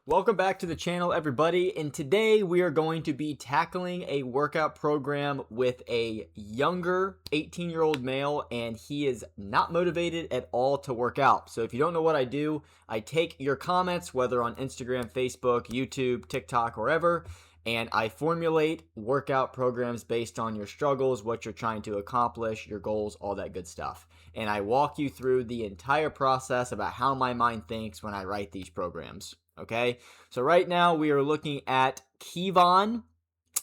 Welcome back to the channel, everybody, and today we are going to be tackling a workout program with a younger 18-year-old male, and he is not motivated at all to work out. So if you don't know what I do, I take your comments, whether on Instagram, Facebook, YouTube, TikTok, wherever, and I formulate workout programs based on your struggles, what you're trying to accomplish, your goals, all that good stuff. And I walk you through the entire process about how my mind thinks when I write these programs. Okay, so right now we are looking at Kevon.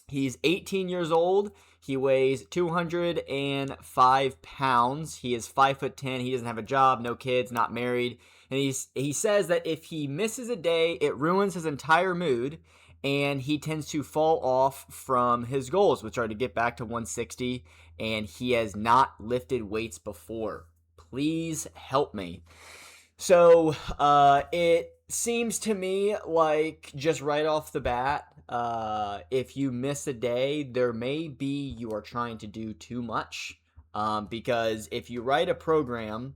He's 18 years old. He weighs 205 pounds. He is 5'10". He doesn't have a job, no kids, not married. And he says that if he misses a day, it ruins his entire mood, and he tends to fall off from his goals, which are to get back to 160, and he has not lifted weights before. Please help me. So it seems to me like just right off the bat, if you miss a day, there may be you are trying to do too much. Because if you write a program,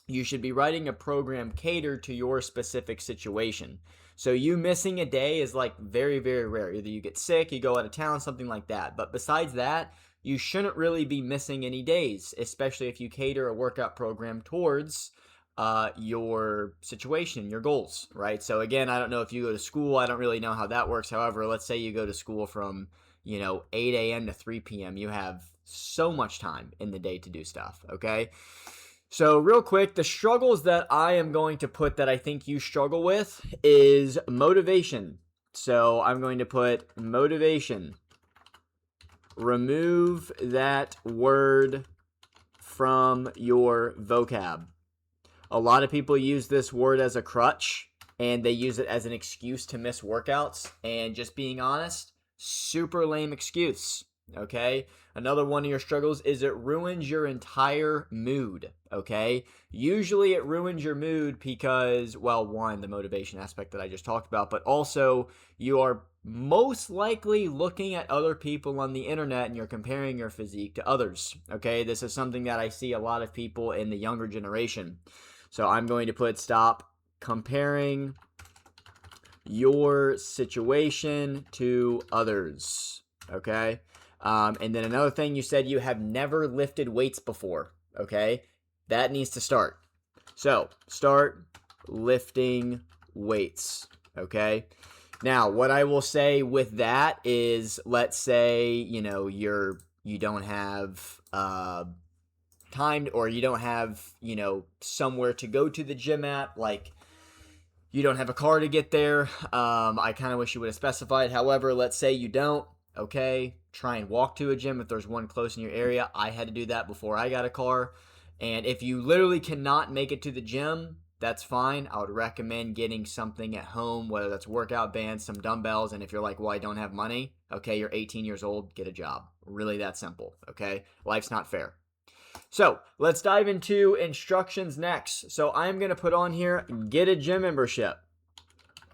you should be writing a program catered to your specific situation. So you missing a day is like very, very rare. Either you get sick, you go out of town, something like that. But besides that, you shouldn't really be missing any days, especially if you cater a workout program towards your situation, your goals, right? So again, I don't know if you go to school. I don't really know how that works. However, let's say you go to school from, 8 a.m. to 3 p.m. You have so much time in the day to do stuff, okay? So real quick, the struggles that I am going to put that I think you struggle with is motivation. So I'm going to put motivation. Remove that word from your vocab. A lot of people use this word as a crutch, and they use it as an excuse to miss workouts. And just being honest, super lame excuse, okay? Another one of your struggles is it ruins your entire mood, okay? Usually it ruins your mood because, well, one, the motivation aspect that I just talked about, but also you are most likely looking at other people on the internet and you're comparing your physique to others, okay? This is something that I see a lot of people in the younger generation. So I'm going to put stop comparing your situation to others, okay? And then another thing, you said you have never lifted weights before, okay? That needs to start. So start lifting weights, okay? Now, what I will say with that is, let's say, you don't have time, or you don't have, somewhere to go to the gym at, like you don't have a car to get there. I kind of wish you would have specified. However, let's say you don't, okay? Try and walk to a gym if there's one close in your area. I had to do that before I got a car. And if you literally cannot make it to the gym, that's fine. I would recommend getting something at home, whether that's workout bands, some dumbbells, and if you're like, well, I don't have money, okay, you're 18 years old, get a job. Really that simple, okay? Life's not fair. So let's dive into instructions next. So I'm going to put on here, get a gym membership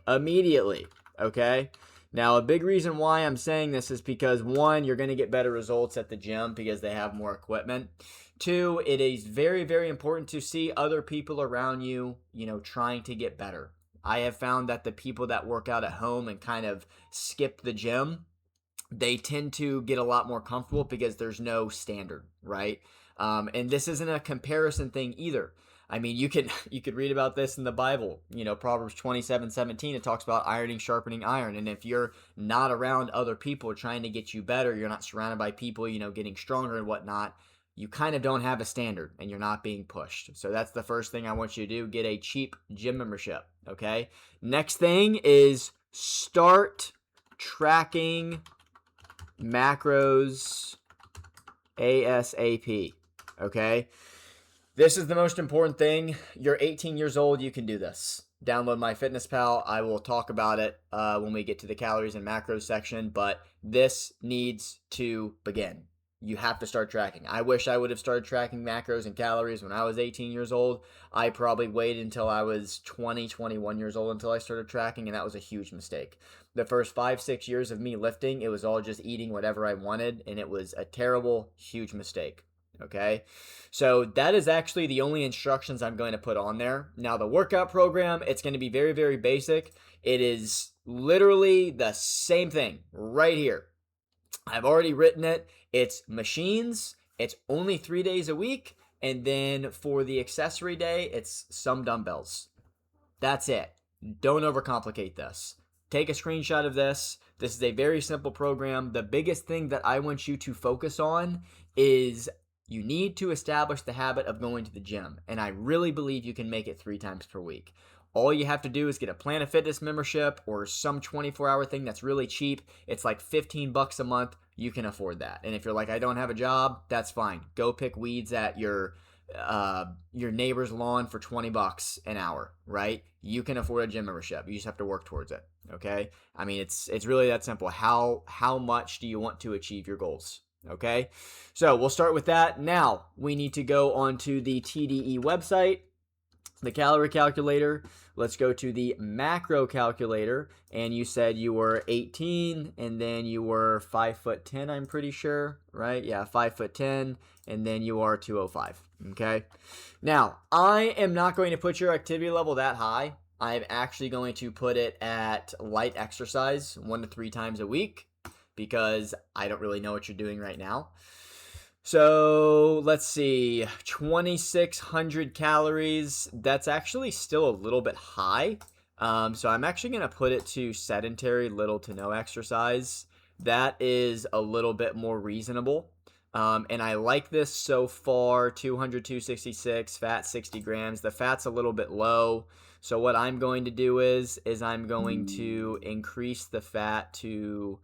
immediately, okay? Now, a big reason why I'm saying this is because, one, you're going to get better results at the gym because they have more equipment. Two, it is very, very important to see other people around you, trying to get better. I have found that the people that work out at home and kind of skip the gym, they tend to get a lot more comfortable because there's no standard, right? And this isn't a comparison thing either. I mean, you could read about this in the Bible. Proverbs 27:17, it talks about ironing, sharpening iron. And if you're not around other people trying to get you better, you're not surrounded by people, getting stronger and whatnot, you kind of don't have a standard and you're not being pushed. So that's the first thing I want you to do, get a cheap gym membership, okay? Next thing is start tracking macros ASAP, okay? This is the most important thing. You're 18 years old, you can do this. Download MyFitnessPal. I will talk about it when we get to the calories and macros section, but this needs to begin. You have to start tracking. I wish I would have started tracking macros and calories when I was 18 years old. I probably waited until I was 20, 21 years old until I started tracking, and that was a huge mistake. The first 5-6 years of me lifting, it was all just eating whatever I wanted, and it was a terrible, huge mistake. Okay, so that is actually the only instructions I'm going to put on there. Now, the workout program, it's going to be very, very basic. It is literally the same thing right here. I've already written it. It's machines. It's only 3 days a week. And then for the accessory day, it's some dumbbells. That's it. Don't overcomplicate this. Take a screenshot of this. This is a very simple program. The biggest thing that I want you to focus on is you need to establish the habit of going to the gym. And I really believe you can make it 3 times per week. All you have to do is get a Planet Fitness membership or some 24-hour thing that's really cheap. It's like $15 a month. You can afford that. And if you're like, I don't have a job, that's fine. Go pick weeds at your neighbor's lawn for $20 an hour, right? You can afford a gym membership. You just have to work towards it. Okay. I mean, it's really that simple. How much do you want to achieve your goals? Okay. So we'll start with that. Now we need to go onto the TDE website, the calorie calculator. Let's go to the macro calculator. And you said you were 18 and then you were 5'10", I'm pretty sure, right? Yeah, 5'10", and then you are 205. Okay. Now, I am not going to put your activity level that high. I'm actually going to put it at light exercise 1 to 3 times a week because I don't really know what you're doing right now. So let's see, 2,600 calories. That's actually still a little bit high. So I'm actually going to put it to sedentary, little to no exercise. That is a little bit more reasonable. And I like this so far, 200, 266, fat 60 grams. The fat's a little bit low. So what I'm going to do is I'm going to increase the fat to,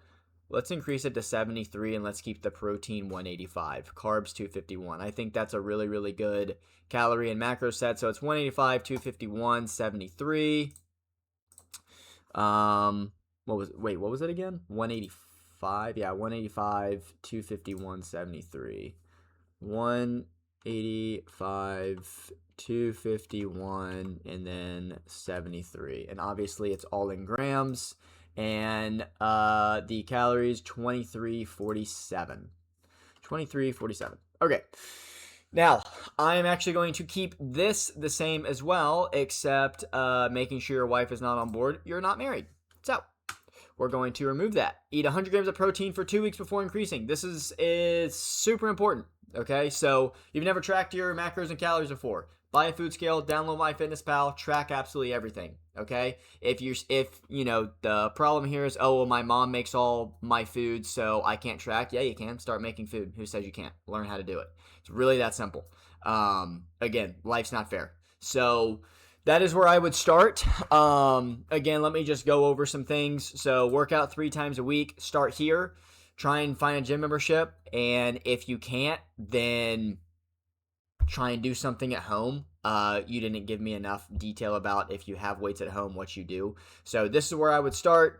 let's increase it to 73 and let's keep the protein 185, carbs 251. I think that's a really, really good calorie and macro set. So it's 185, 251, 73. What was it again? 185. Yeah, 185, 251, 73. 185, 251, and then 73. And obviously it's all in grams. And the calories, 2347. 2347. Okay. Now, I'm actually going to keep this the same as well, except making sure your wife is not on board. You're not married. So, we're going to remove that. Eat 100 grams of protein for 2 weeks before increasing. This is super important, okay? So, you've never tracked your macros and calories before. Buy a food scale, download MyFitnessPal, track absolutely everything, okay? If you know, the problem here is, oh, well, my mom makes all my food, so I can't track. Yeah, you can. Start making food. Who says you can't? Learn how to do it. It's really that simple. Again, life's not fair. So that is where I would start. Again, let me just go over some things. So work out 3 times a week. Start here. Try and find a gym membership. And if you can't, then try and do something at home. You didn't give me enough detail about if you have weights at home, what you do. So this is where I would start.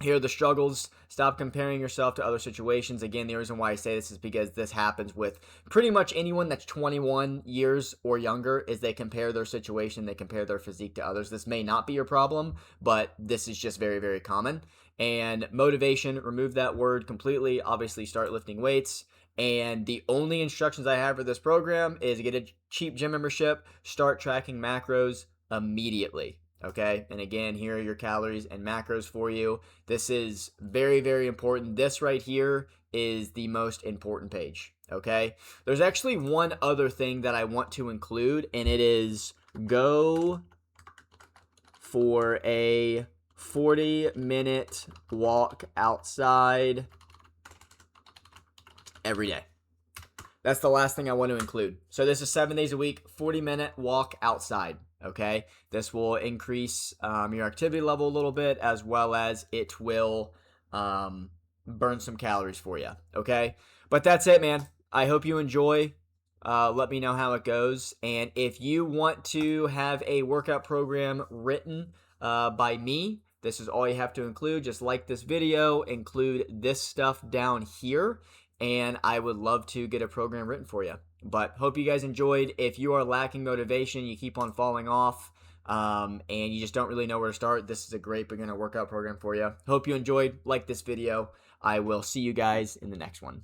Here are the struggles. Stop comparing yourself to other situations. Again, the reason why I say this is because this happens with pretty much anyone that's 21 years or younger is they compare their situation, they compare their physique to others. This may not be your problem, but this is just very, very common. And motivation, remove that word completely. Obviously, start lifting weights. And the only instructions I have for this program is get a cheap gym membership, start tracking macros immediately. Okay, and again, here are your calories and macros for you. This is very, very important. This right here is the most important page. Okay, there's actually one other thing that I want to include, and it is go for a 40-minute walk outside every day. That's the last thing I want to include. So this is 7 days a week, 40-minute walk outside. Okay, this will increase your activity level a little bit, as well as it will burn some calories for you. Okay, but that's it, man. I hope you enjoy. Let me know how it goes. And if you want to have a workout program written by me, this is all you have to include. Just like this video, include this stuff down here, and I would love to get a program written for you. But hope you guys enjoyed. If you are lacking motivation, you keep on falling off, and you just don't really know where to start, this is a great beginner workout program for you. Hope you enjoyed. Like this video. I will see you guys in the next one.